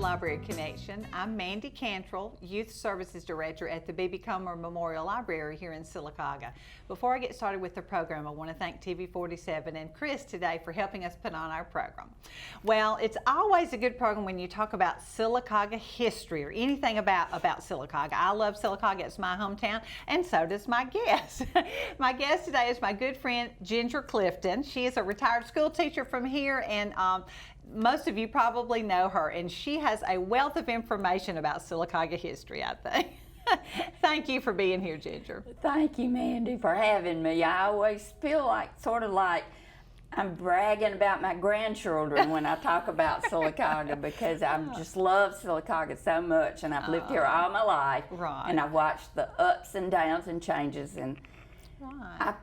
Library Connection. I'm Mandy Cantrell, Youth Services Director at the B.B. Comer Memorial Library here in Sylacauga. Before I get started with the program, I want to thank TV47 and Chris today for helping us put on our program. Well, it's always a good program when you talk about Sylacauga history or anything about Sylacauga. I love Sylacauga, it's my hometown, and so does my guest. My guest today is my good friend Ginger Clifton. She is a retired school teacher from here, and most of you probably know her, and she has a wealth of information about Sylacauga history, I think. Thank you for being here, Ginger. Thank you, Mandy, for having me. I always feel like, sort of like, I'm bragging about my grandchildren when I talk about Sylacauga because I just love Sylacauga so much, and I've lived here all my life. Right. And I've watched the ups and downs and changes, and right.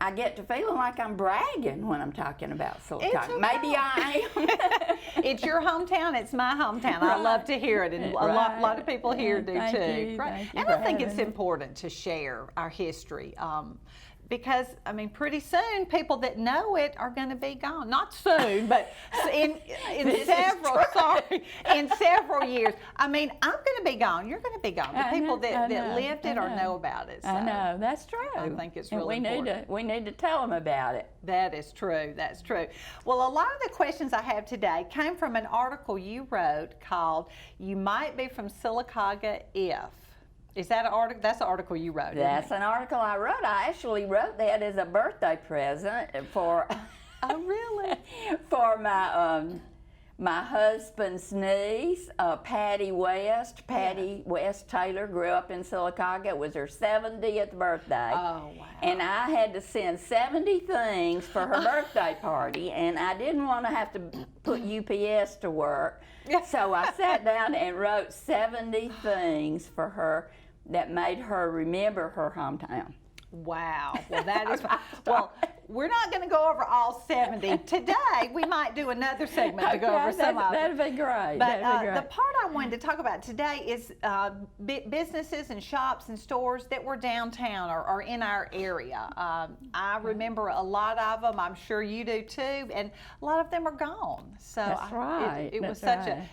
I get to feeling like I'm bragging when I'm talking about Sylacauga. Okay. Maybe I am. It's your hometown, it's my hometown. Right. I love to hear it, and a lot of people here do Thank too. you. Right. Thank you And for I think it's having me. important to share our history. Because, I mean, pretty soon people that know it are going to be gone. Not soon, but in several years. I mean, I'm going to be gone. You're going to be gone. The people that lived it or know about it. So I know, that's true. I think it's And really important. we need to tell them about it. That is true. That's true. Well, a lot of the questions I have today came from an article you wrote called "You Might Be from Sylacauga If." Is that an article? That's an article you wrote. That's an article I wrote. I actually wrote that as a birthday present for. Oh, really? For my husband's niece, Patty West. Patty West Taylor grew up in Sylacauga. It was her 70th birthday. Oh, wow. And I had to send 70 things for her birthday party, and I didn't want to have to put UPS to work. So I sat down and wrote 70 things for her that made her remember her hometown. Wow. Well, that is well. We're not going to go over all 70 today. We might do another segment to go over some of them. That'd be great. But the part I wanted to talk about today is businesses and shops and stores that were downtown or in our area. I remember a lot of them. I'm sure you do too, and a lot of them are gone. So that's right. It was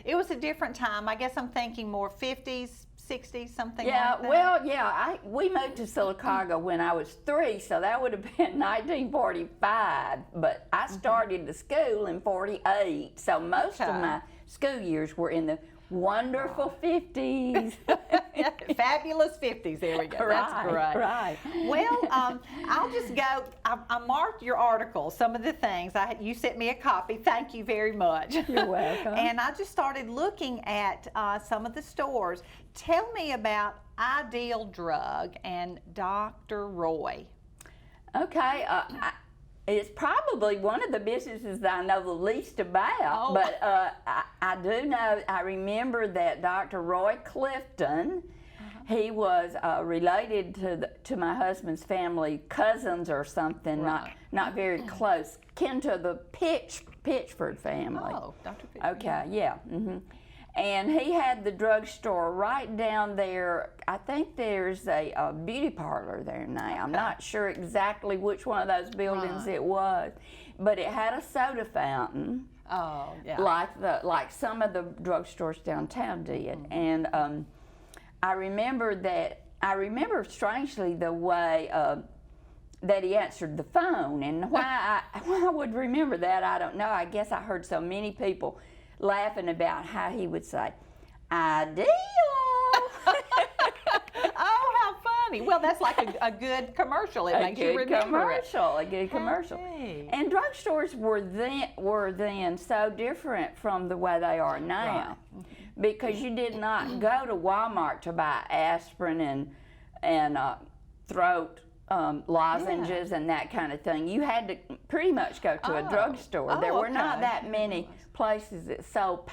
it was a different time. I guess I'm thinking more 50s. 60s, something like that? Well, yeah, we moved to Sylacauga when I was 3, so that would have been 1945, but I started the school in 48, so most of my school years were in the wonderful 50s. Fabulous 50s, there we go. That's great. Right. Well, I'll just go, I marked your article, some of the things. You sent me a copy, thank you very much. You're welcome. And I just started looking at some of the stores. Tell me about Ideal Drug and Dr. Roy. Okay, it's probably one of the businesses that I know the least about, but I do know, I remember that Dr. Roy Clifton, he was related to my husband's family, cousins or something, not very close, kin to the Pitchford family. Oh, Dr. Pitchford. Okay, yeah. And he had the drugstore right down there. I think there's a beauty parlor there now. I'm not sure exactly which one of those buildings it was, but it had a soda fountain. Oh, yeah. Like some of the drugstores downtown did. And I remember strangely the way that he answered the phone, and why I would remember that, I don't know. I guess I heard so many people laughing about how he would say, "Ideal." Oh, how funny. Well, that's like a good commercial. It makes you remember it. A good commercial. Hey. And drugstores were then so different from the way they are now. Right. Because you did not go to Walmart to buy aspirin and throat lozenges and that kind of thing. You had to pretty much go to a drugstore. There were not that many places that sold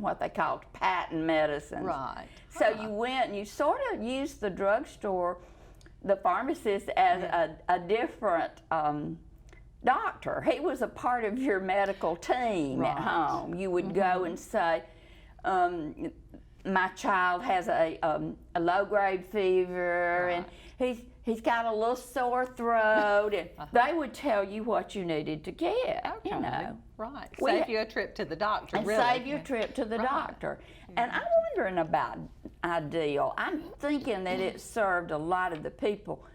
what they called patent medicines. Right. So you went and you sort of used the drugstore, the pharmacist, as a different doctor. He was a part of your medical team at home. You would go and say, my child has a low-grade fever, and he's got a little sore throat, and they would tell you what you needed to get. Okay. You know, right. Save you a trip to the doctor. and really. save you a trip to the doctor. And I'm wondering about Ideal. I'm thinking that it served a lot of the people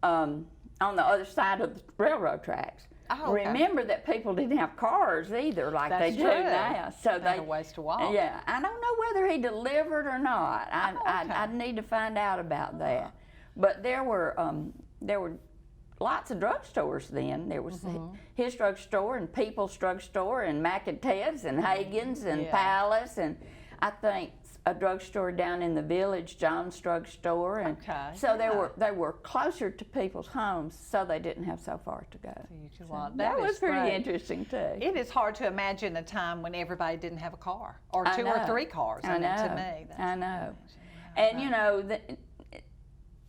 on the other side of the railroad tracks. Oh, okay. Remember that people didn't have cars either, like That's they true. do now. So They had a ways to walk. Yeah, I don't know whether he delivered or not. Okay. I'd need to find out about that. But there were lots of drugstores then. There was his drugstore and People's Drugstore and Mac and Ted's and Hagen's and Palace, and I think a drugstore down in the village, John's Drugstore, and so they were closer to people's homes, so they didn't have so far to go. So that was pretty interesting too. It is hard to imagine a time when everybody didn't have a car or two or three cars. I know. To me, that's I know. And you know,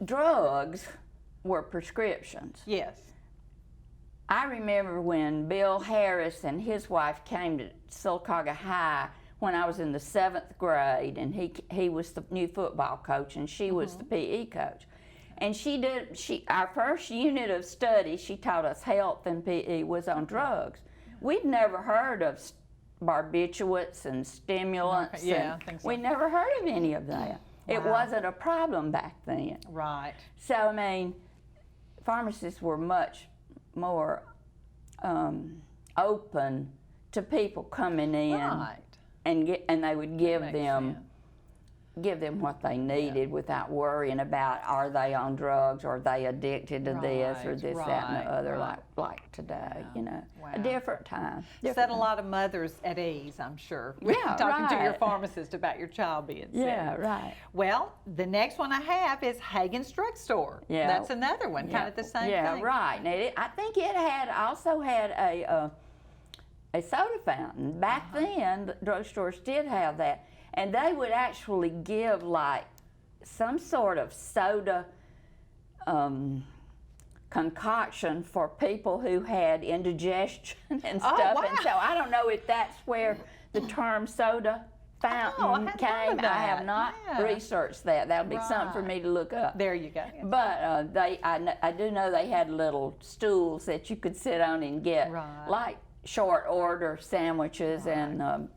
drugs were prescriptions. Yes. I remember when Bill Harris and his wife came to Sylacauga High when I was in the 7th grade, and he was the new football coach and she was the PE coach. And our first unit of study, she taught us health and PE, was on drugs. We'd never heard of barbiturates and stimulants. Yeah, I think so. We never heard of any of that. Wow. It wasn't a problem back then. Right. So, I mean, pharmacists were much more open to people coming in. Right. And they would give Makes them sense. what they needed without worrying about, are they on drugs, or are they addicted to this or this, that, and the other, like today. You know, a different time. Set a lot of mothers at ease, I'm sure. Yeah, Talking to your pharmacist about your child being sick. Yeah, right. Well, the next one I have is Hagen's Drugstore. Yeah. That's another one, kind of the same thing. Yeah, right. Now, I think it also had a soda fountain. Back then, the drugstores did have that. And they would actually give like some sort of soda concoction for people who had indigestion and stuff. Oh, wow. And so I don't know if that's where the term soda fountain I hadn't came. thought of I that. have not Yeah. researched that. That would be something for Right. me to look up. There you go. But I do know they had little stools that you could sit on and get like short order sandwiches and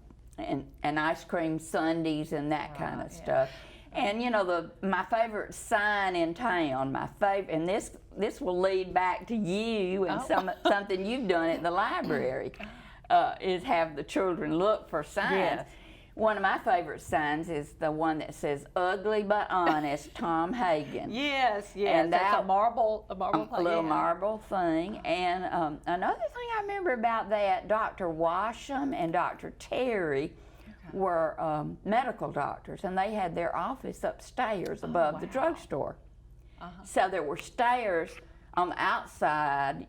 ice cream sundaes and that kind of stuff. And you know, my favorite sign in town, and this will lead back to you and something you've done at the library, is have the children look for signs. Yes. One of my favorite signs is the one that says "Ugly but Honest, Tom Hagen." Yes, yes. And that's that- a marble A little marble thing. And another thing I remember about that, Dr. Washam and Dr. Terry were medical doctors, and they had their office upstairs above the drugstore. So there were stairs on the outside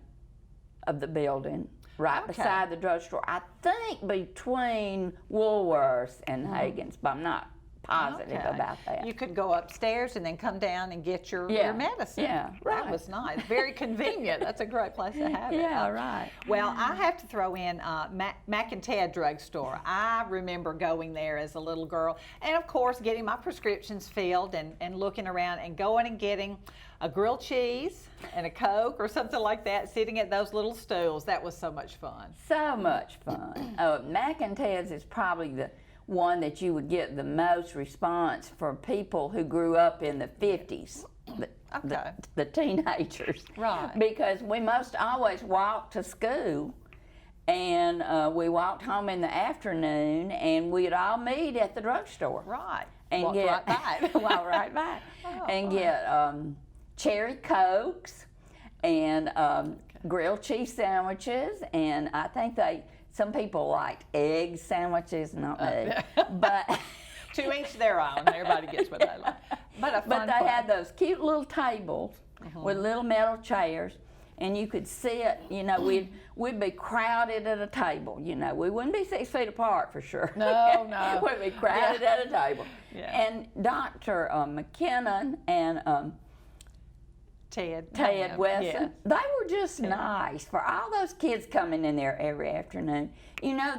of the building, right beside the drugstore. I think between Woolworths and Hagen's, but I'm not positive about that. You could go upstairs and then come down and get your medicine. Yeah, right. That was nice. Very convenient. That's a great place to have it. Yeah, right. Well, I have to throw in Mac and Ted Drugstore. I remember going there as a little girl, and of course getting my prescriptions filled and looking around and going and getting a grilled cheese and a Coke or something like that, sitting at those little stools. That was so much fun. So much fun. Mac and Ted's is probably the one that you would get the most response for people who grew up in the 50s, the teenagers. Right. Because we most always walked to school, and we walked home in the afternoon, and we'd all meet at the drugstore. Right. And Walked right by. Walk right by. And get cherry Cokes and grilled cheese sandwiches, and I think some people liked egg sandwiches, not me. But to each their own. Everybody gets what they like. But they had those cute little tables with little metal chairs, and you could sit. You know, we'd be crowded at a table. You know, we wouldn't be 6 feet apart for sure. No. We'd be crowded at a table. Yeah. And Dr. McKinnon and Ted Wesson, they were just nice for all those kids coming in there every afternoon. You know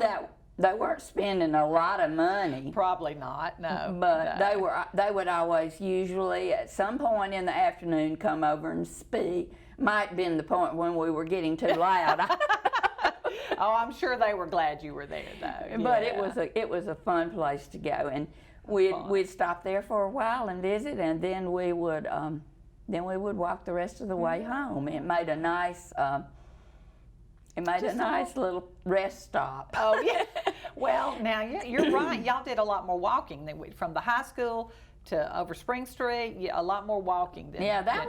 they weren't spending a lot of money. Probably not, no. But no. they would always usually at some point in the afternoon come over and speak. Might have been the point when we were getting too loud. Oh, I'm sure they were glad you were there, though. But Yeah. it was a fun place to go, and we'd stop there for a while and visit, and then we would walk the rest of the way home. It made a nice little rest stop. Oh yeah. Well, now you're right. Y'all did a lot more walking than from the high school to over Spring Street. Yeah, a lot more walking than that than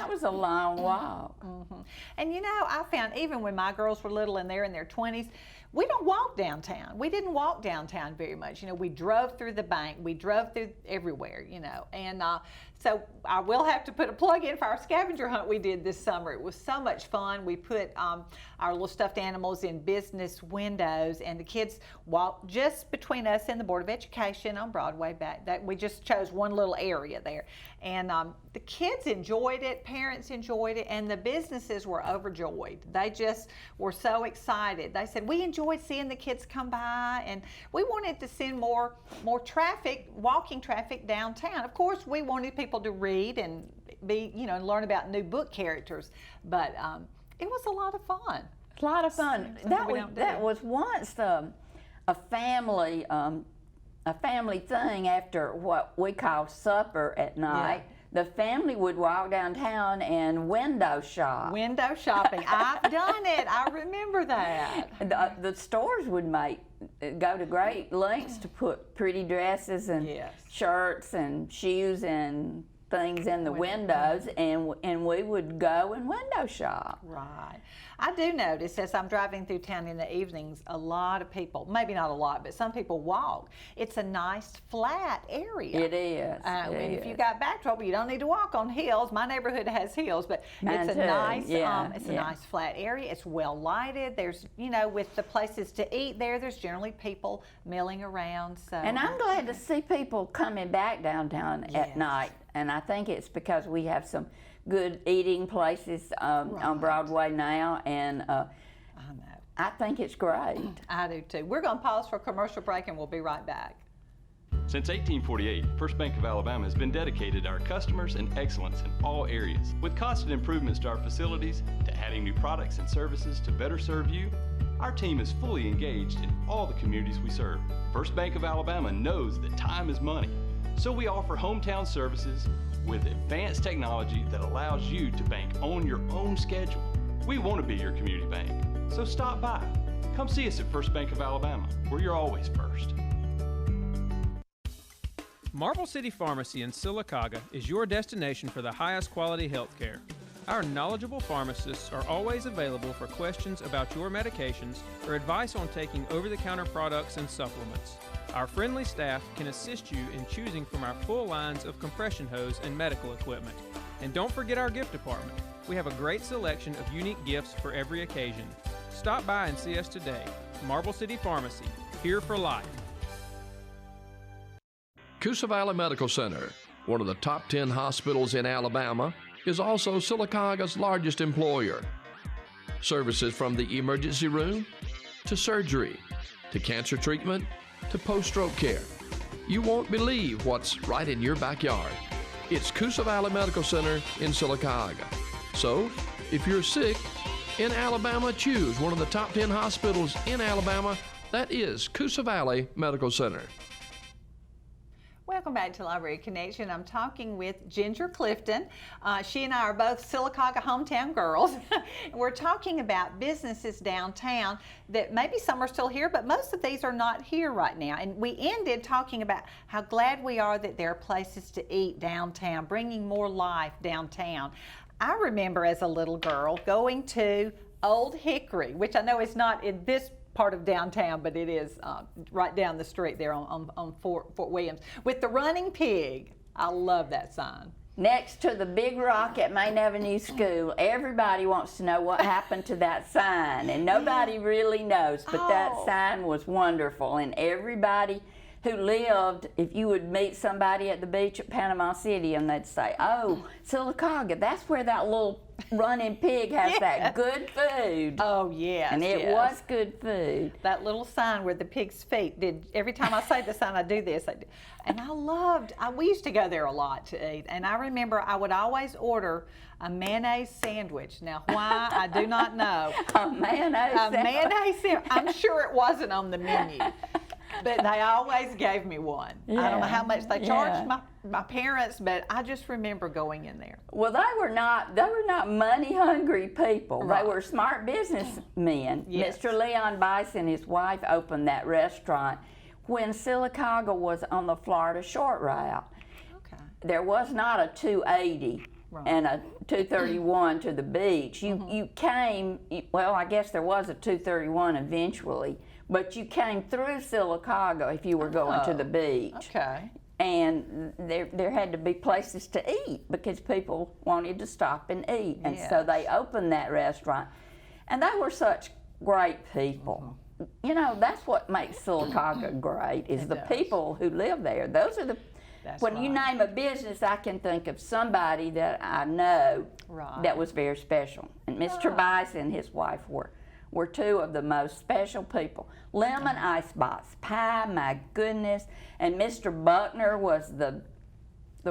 was a long walk. Mm-hmm. And you know, I found even when my girls were little and they're in their 20s, we don't walk downtown. We didn't walk downtown very much. You know, we drove through the bank. We drove through everywhere, you know. And so I will have to put a plug in for our scavenger hunt we did this summer. It was so much fun. We put our little stuffed animals in business windows, and the kids walked just between us and the Board of Education on Broadway back. We just chose one little area there. And the kids enjoyed it, parents enjoyed it, and the businesses were overjoyed. They just were so excited. They said, we enjoyed seeing the kids come by, and we wanted to send more traffic, walking traffic downtown. Of course, we wanted people to read and and learn about new book characters, but it was a lot of fun. A lot of fun. That was once a family thing after what we call supper at night. Yeah. The family would walk downtown and window shop. Window shopping. I've done it. I remember that. The stores would go to great lengths to put pretty dresses and shirts and shoes and things in the windows, and we would go and window shop. Right. I do notice as I'm driving through town in the evenings, a lot of people, maybe not a lot, but some people walk. It's a nice flat area. It is. If you got back trouble, you don't need to walk on hills. My neighborhood has hills, but it's a nice, a nice flat area. It's well lighted. There's, with the places to eat there's generally people milling around. So. And I'm glad to see people coming back downtown at night. And I think it's because we have some good eating places on Broadway now, and I think it's great. I do too. We're going to pause for a commercial break, and we'll be right back. Since 1848, First Bank of Alabama has been dedicated to our customers and excellence in all areas. With constant improvements to our facilities, to adding new products and services to better serve you, our team is fully engaged in all the communities we serve. First Bank of Alabama knows that time is money, so we offer hometown services with advanced technology that allows you to bank on your own schedule. We want to be your community bank, so stop by. Come see us at First Bank of Alabama, where you're always first. Marble City Pharmacy in Sylacauga is your destination for the highest quality health care. Our knowledgeable pharmacists are always available for questions about your medications or advice on taking over-the-counter products and supplements. Our friendly staff can assist you in choosing from our full lines of compression hose and medical equipment. And don't forget our gift department. We have a great selection of unique gifts for every occasion. Stop by and see us today. Marble City Pharmacy, here for life. Coosa Valley Medical Center, one of the top 10 hospitals in Alabama, is also Sylacauga's largest employer. Services from the emergency room to surgery to cancer treatment to post-stroke care. You won't believe what's right in your backyard. It's Coosa Valley Medical Center in Sylacauga. So, if you're sick in Alabama, choose one of the top 10 hospitals in Alabama. That is Coosa Valley Medical Center. Welcome back to Library Connection. I'm talking with Ginger Clifton. She and I are both Sylacauga hometown girls. We're talking about businesses downtown that maybe some are still here, but most of these are not here right now. And we ended talking about how glad we are that there are places to eat downtown, bringing more life downtown. I remember as a little girl going to Old Hickory, which I know is not in this part of downtown, but it is right down the street there on Fort Williams with the running pig. I love that sign. Next to the big rock at Main Avenue School. Everybody wants to know what happened to that sign, and nobody really knows, but that sign was wonderful, and everybody who lived, if you would meet somebody at the beach at Panama City and they'd say, oh, Sylacauga, that's where that little running pig has that good food. Oh, yes. And it was good food. That little sign where the pig's feet did, every time I say the sign, I do this. And we used to go there a lot to eat. And I remember I would always order a mayonnaise sandwich. Now, why, I do not know. A mayonnaise sandwich. I'm sure it wasn't on the menu. But they always gave me one. I don't know how much they charged my parents, but I just remember going in there. Well, they were not money-hungry people. Right. They were smart businessmen. Yes. Mr. Leon Bice and his wife opened that restaurant when Sylacauga was on the Florida short route. Okay. There was not a 280 and a 231 to the beach. You came, well, I guess there was a 231 eventually, but you came through Sylacauga if you were going to the beach. Okay. And there had to be places to eat because people wanted to stop and eat. And so they opened that restaurant. And they were such great people. You know, that's what makes Sylacauga great, is the people who live there. Those are the, when you name a business, I can think of somebody that I know that was very special. And Mr. Bice and his wife were two of the most special people. Lemon icebox pie, my goodness. And Mr. Buckner was the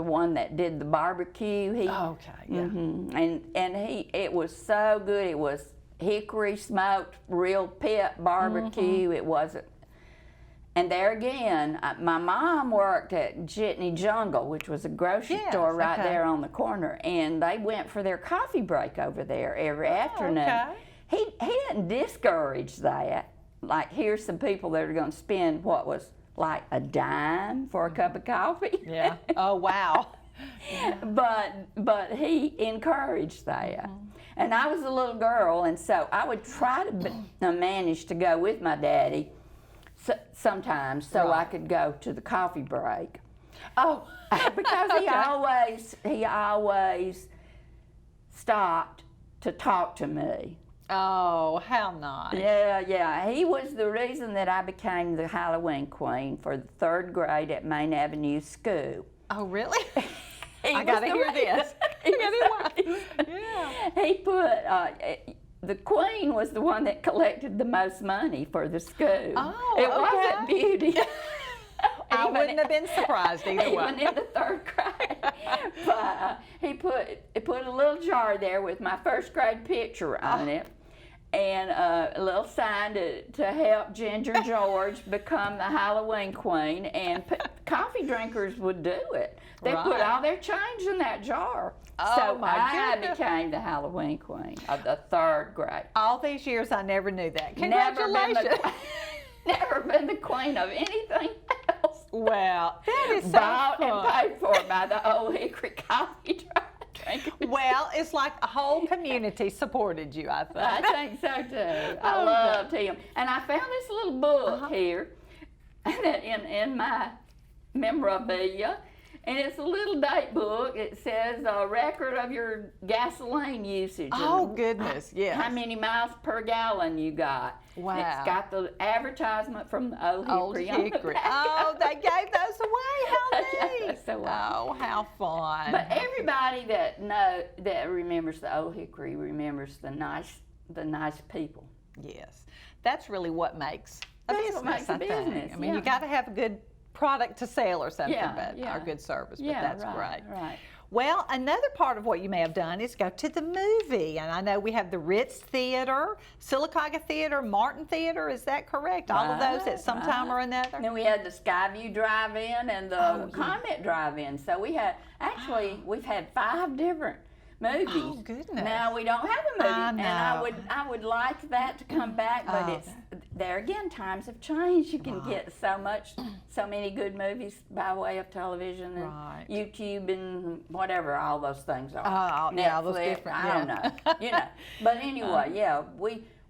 one that did the barbecue. And it was so good. It was hickory smoked, real pit barbecue. It wasn't. And there again, my mom worked at Jitney Jungle, which was a grocery store right there on the corner. And they went for their coffee break over there every afternoon. He didn't discourage that. Like, here's some people that are going to spend what was like a dime for a cup of coffee. Yeah. Oh, wow. But he encouraged that. And I was a little girl, and so I would try to manage to go with my daddy sometimes so I could go to the coffee break. Oh. Because he always stopped to talk to me. Oh, how nice. Yeah. He was the reason that I became the Halloween queen for the 3rd grade at Main Avenue School. Oh, really? I got to hear this. He put, the queen was the one that collected the most money for the school. Oh, it wasn't Beauty. I wouldn't have been surprised either way. Even in the 3rd grade. But he put a little jar there with my 1st grade picture on it, and a little sign to help Ginger George become the Halloween queen, and coffee drinkers would do it. They put all their change in that jar. Oh, so my I became the Halloween queen of the 3rd grade. All these years I never knew that. Congratulations. Never been the queen of anything else. Well, that is so bought fun. and paid for by the Old Hickory Coffee drinkers. Well, it's like a whole community supported you, I think. I think so too. I loved him. And I found this little book here that in my memorabilia. And it's a little date book. It says a record of your gasoline usage. Oh, goodness, yes. How many miles per gallon you got. Wow. And it's got the advertisement from the Old Hickory. On the back. Oh, they gave those away. How They gave neat. those away. Oh, how fun. But everybody that remembers the Old Hickory remembers the nice people. Yes. That's really what makes a That's business, what makes a I think. business, I mean, you got to have a good product to sell or something, or good service, but that's great. Right. Well, another part of what you may have done is go to the movie. And I know we have the Ritz Theater, Sylacauga Theater, Martin Theater. Is that correct? All of those at some time or another? Then we had the Skyview Drive-In and the Comet Drive-In. So we had, we've had 5 different movies. Oh, goodness. Now we don't have a movie. I know. And I would like that to come back, but it's there again, times have changed. You can get so many good movies by way of television and YouTube and whatever all those things are. Netflix, those different. I don't know. But anyway,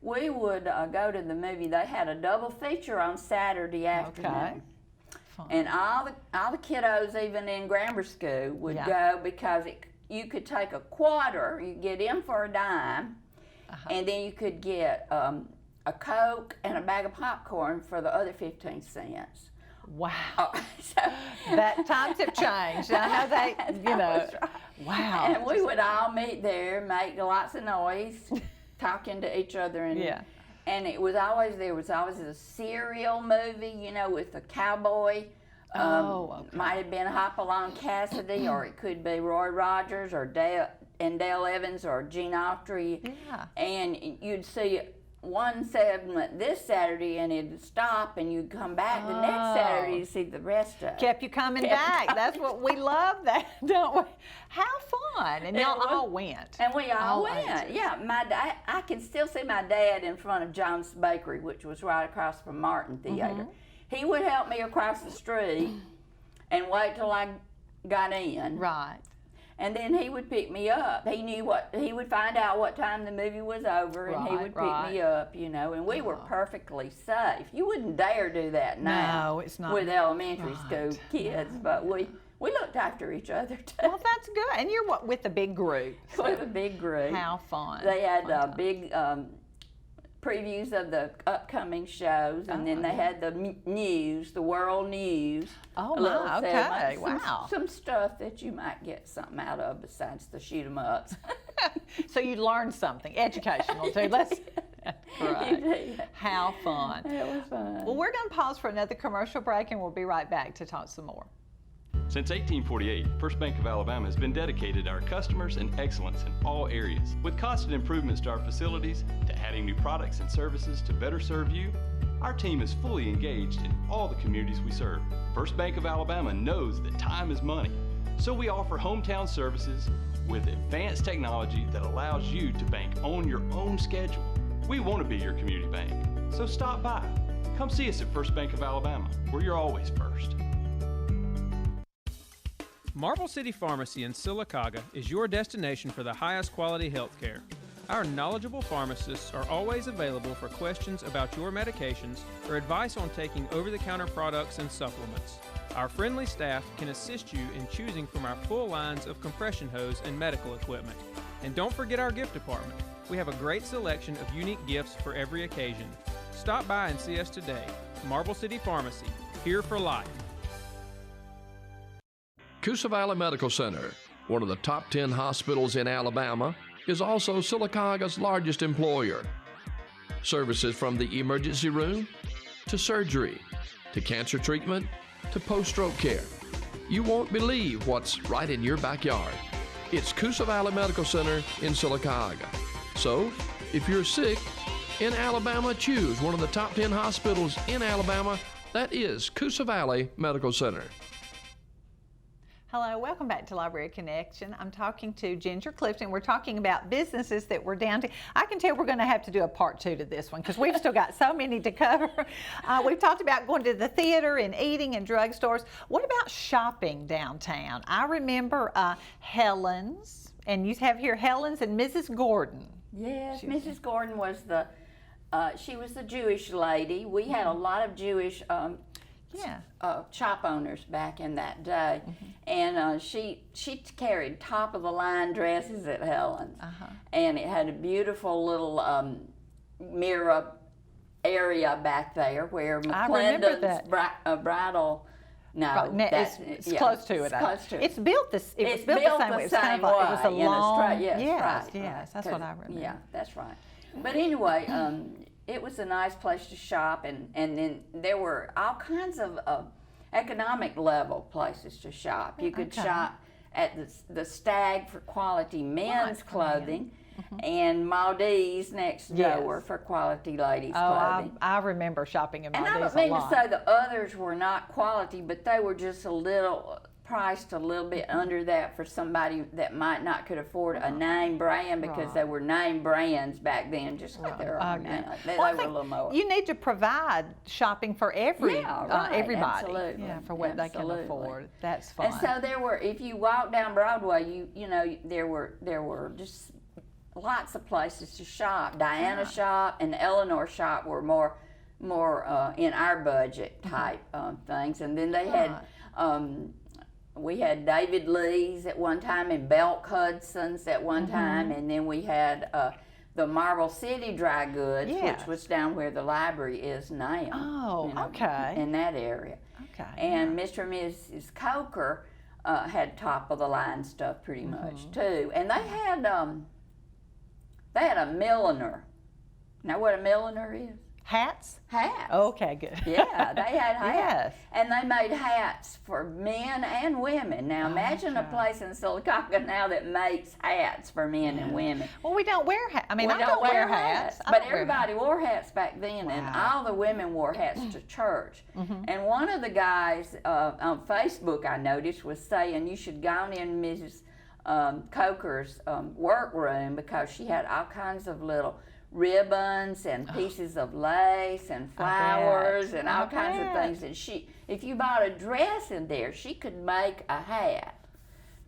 we would go to the movie. They had a double feature on Saturday afternoon. Fun. And all the kiddos, even in grammar school, would go because you could take a quarter, you get in for a dime, and then you could get a Coke and a bag of popcorn for the other 15 cents. Wow. So, That times have changed. I know they, you know. was right. Wow. And we would all meet there, make lots of noise, talking to each other, and Yeah. and there was always a serial movie, you know, with a cowboy. Okay. Might have been Hopalong Cassidy, or it could be Roy Rogers, or Dale Evans, or Gene Autry. Yeah. And you'd see one segment this Saturday, and it'd stop, and you'd come back the next Saturday to see the rest of it. Kept you coming back. That's what we love, that, don't we? How fun! And y'all all went. And we all went. ages. Yeah, I can still see my dad in front of John's Bakery, which was right across from Martin Theater. He would help me across the street and wait till I got in. Right. And then he would pick me up. He would find out what time the movie was over, and he would pick me up, you know, and we were perfectly safe. You wouldn't dare do that now. No, it's not. With elementary school kids, but we looked after each other too. Well, that's good. And you're with a big group. With a big group. How fun. They had big previews of the upcoming shows, and then they had the news, the world news. Oh, a little my, okay, segment, wow. Some stuff that you might get something out of besides the shoot 'em ups. So you learned something educational too. Let's. Right. did. How fun. It was fun. Well, we're going to pause for another commercial break, and we'll be right back to talk some more. Since 1848, First Bank of Alabama has been dedicated to our customers and excellence in all areas. With constant improvements to our facilities, to adding new products and services to better serve you, our team is fully engaged in all the communities we serve. First Bank of Alabama knows that time is money, so we offer hometown services with advanced technology that allows you to bank on your own schedule. We want to be your community bank, so stop by. Come see us at First Bank of Alabama, where you're always first. Marble City Pharmacy in Sylacauga is your destination for the highest quality health care. Our knowledgeable pharmacists are always available for questions about your medications or advice on taking over-the-counter products and supplements. Our friendly staff can assist you in choosing from our full lines of compression hose and medical equipment. And don't forget our gift department. We have a great selection of unique gifts for every occasion. Stop by and see us today. Marble City Pharmacy, here for life. Coosa Valley Medical Center, one of the top 10 hospitals in Alabama, is also Sylacauga's largest employer. Services from the emergency room to surgery to cancer treatment to post-stroke care. You won't believe what's right in your backyard. It's Coosa Valley Medical Center in Sylacauga. So, if you're sick in Alabama, choose one of the top 10 hospitals in Alabama. That is Coosa Valley Medical Center. Hello, welcome back to Library Connection. I'm talking to Ginger Clifton. We're talking about businesses that we're down to. I can tell we're going to have to do a part 2 to this one because we've still got so many to cover. We've talked about going to the theater and eating and drugstores. What about shopping downtown? I remember Helens, and you have here Helens and Mrs Gordon. Yes, Mrs. Gordon was she was the Jewish lady. We had a lot of Jewish shop owners back in that day, and she carried top of the line dresses at Helens, and it had a beautiful little mirror area back there where McClendon's bridal. No, it's close to it. It's close to it. It's built the same way. It was kind of like, it was a long. Yes, that's what I remember. Yeah, that's right. But anyway, it was a nice place to shop, and then there were all kinds of economic level places to shop. You could shop at the Stag for quality men's clothing, and Maldives next door for quality ladies' clothing. I remember shopping in Maldives a lot. And I don't mean to say the others were not quality, but they were just a little priced a little bit under that for somebody that might not could afford a name brand, because they were name brands back then, just like they are now. They were a little more. You need to provide shopping for everybody. Absolutely. Yeah, for what they can afford. That's fun. And so there were, if you walk down Broadway, you know there were just lots of places to shop. Diana shop and Eleanor shop were more in our budget type things, and then they had. We had David Lee's at one time and Belk Hudson's at one time, and then we had the Marble City Dry Goods, which was down where the library is now. Oh, okay. In that area. Okay. And Mr. and Mrs. Coker had top of the line stuff pretty much too. And they had a milliner. Know what a milliner is? Hats? Hats. Okay, good. Yeah, they had hats. Yes. And they made hats for men and women. Now imagine a place in Sylacauga now that makes hats for men and women. Well, we don't wear hats. I mean, We I don't wear hats. I But don't wear everybody wore hats back then, and Wow. all the women wore hats to church. And one of the guys on Facebook I noticed was saying you should go on in Mrs. Coker's workroom because she had all kinds of little ribbons and pieces of lace and flowers and all kinds of things. And if you bought a dress in there, she could make a hat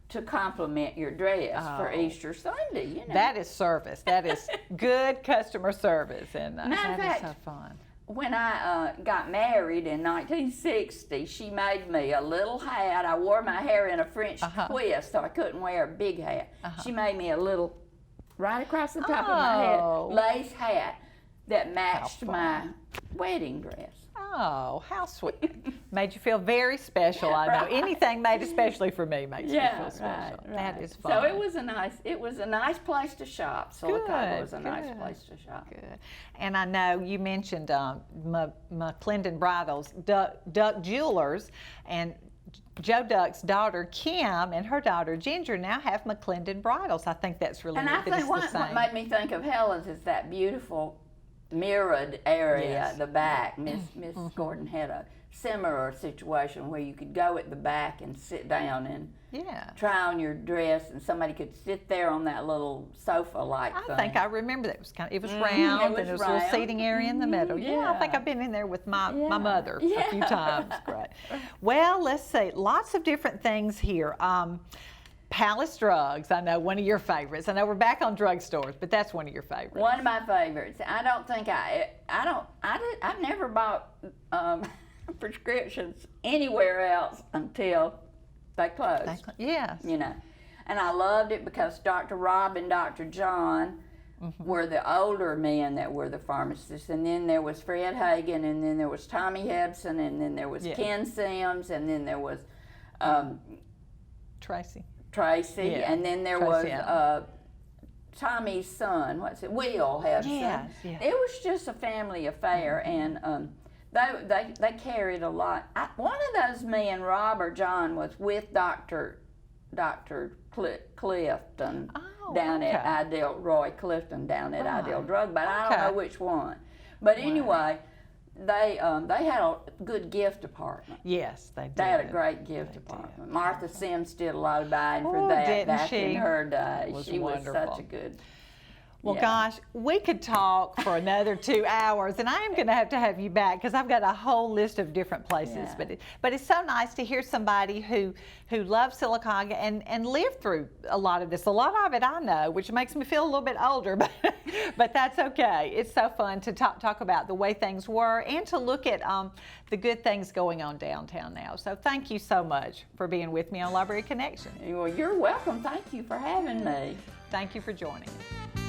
to complement your dress for Easter Sunday. You know. That is service. That is good customer service, and Matter of that is fact, so fun. When I got married in 1960, she made me a little hat. I wore my hair in a French twist, so I couldn't wear a big hat. She made me a little, right across the top of my head, lace hat that matched my wedding dress. Oh, how sweet. Made you feel very special, I know. Right. Anything made especially for me makes me feel special. Right. That is fun. So it was a nice place to shop. Sylacauga was a nice good. place to shop. Good. And I know you mentioned McClendon Bridals, Duck Jewelers, and Joe Duck's daughter Kim and her daughter Ginger now have McClendon Bridals. I think that's really And neat I that think it's what the same. made me think of Helens is that beautiful mirrored area at the back. Miss Gordon had a similar situation where you could go at the back and sit down and try on your dress, and somebody could sit there on that little sofa-like thing. I think I remember that. It was round, and there was a little seating area in the middle. Yeah, I think Yeah. I've been in there with my mother a few times. Great. Well, let's see. Lots of different things here. Palace Drugs, I know, one of your favorites. I know we're back on drugstores, but that's one of your favorites. One of my favorites. I don't think I've never bought prescriptions anywhere else until they closed. Yes. You know, and I loved it because Dr. Rob and Dr. John were the older men that were the pharmacists, and then there was Fred Hagan, and then there was Tommy Hebson, and then there was Ken Sims, and then there was Tracy, and then there was Tommy's son, Will Hebson. Yes. It was just a family affair, and they carried a lot. One of those men, Rob or John, was with Dr. Clifton down at Ideal, Roy Clifton down at Ideal Drug, but I don't know which one. But anyway, they had a good gift department. Yes, they did. They had a great gift department. Martha Sims did a lot of buying for that back in her day. She was such a good. Well, gosh, we could talk for another 2 hours, and I am going to have you back because I've got a whole list of different places. But it's so nice to hear somebody who loves Sylacauga and lived through a lot of this. A lot of it I know, which makes me feel a little bit older, but that's okay. It's so fun to talk about the way things were and to look at the good things going on downtown now. So thank you so much for being with me on Library Connection. Well, you're welcome. Thank you for having me. Thank you for joining us.